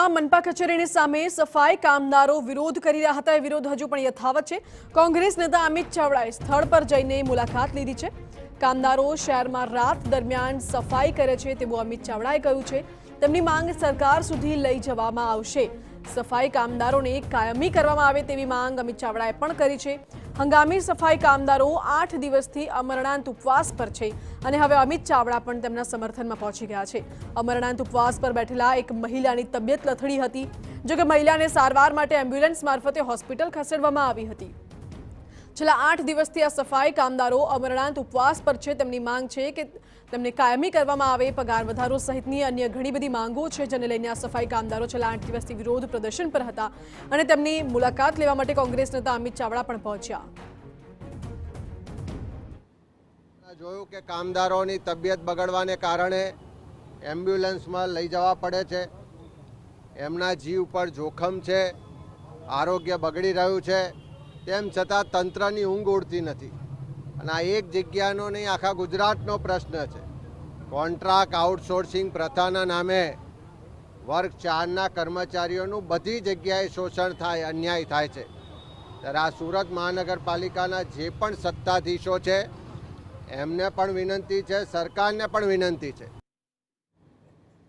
સુરતમાં મનપા કચેરીની સામે સફાઈ કામદારો વિરોધ કરી રહ્યા હતા। એ વિરોધ હજુ પણ યથાવત છે। કોંગ્રેસ નેતા અમિત ચાવડાએ સ્થળ પર જઈને મુલાકાત લીધી છે। કામદારો શહેરમાં રાત દરમિયાન સફાઈ કરે છે તેવું અમિત ચાવડાએ કહ્યું છે। તેમની માંગ સરકાર સુધી લઈ જવામાં આવશે। સફાઈ કામદારોને કાયમી કરવામાં આવે તેવી માંગ અમિત ચાવડાએ પણ કરી છે। હંગામી સફાઈ કામદારો 8 દિવસથી અમરણાંત ઉપવાસ પર છે અને હવે અમિત ચાવડા પણ તેમના સમર્થનમાં પહોંચી ગયા છે। અમરણાંત ઉપવાસ પર બેઠેલા એક મહિલાની તબિયત લથડી હતી, જો કે મહિલાને સારવાર માટે એમ્બ્યુલન્સ મારફતે હોસ્પિટલ ખસેડવામાં આવી હતી। છેલ્લા 8 દિવસથી આ સફાઈ કામદારો અમરણાંત ઉપવાસ પર છે। તેમની માંગ છે કે તેમને કાયમી કરવામાં આવે, પગાર વધારો સહિતની અન્ય ઘણી બધી માંગો છે, જેને લઈને આ સફાઈ કામદારો છેલ્લા 8 દિવસથી વિરોધ પ્રદર્શન પર હતા અને તેમની મુલાકાત લેવા માટે કોંગ્રેસ નેતા અમિત ચાવડા પણ પહોંચ્યા। જોયું કે કામદારોની તબિયત બગડવાને કારણે એમ્બ્યુલન્સમાં લઈ જવા પડે છે, એમના જીવ પર જોખમ છે, આરોગ્ય બગડી રહ્યું છે, તેમ છતાં તંત્રની ઊંઘ ઉડતી નથી અને આ એક જગ્યાનો નહીં, આખા ગુજરાતનો પ્રશ્ન છે। કોન્ટ્રાક્ટ આઉટસોર્સિંગ પ્રથાના નામે વર્ગ 4ના કર્મચારીઓનું બધી જગ્યાએ શોષણ થાય, અન્યાય થાય છે। ત્યારે આ સુરત મહાનગરપાલિકાના જે પણ સત્તાધીશો છે એમને પણ વિનંતી છે, સરકારને પણ વિનંતી છે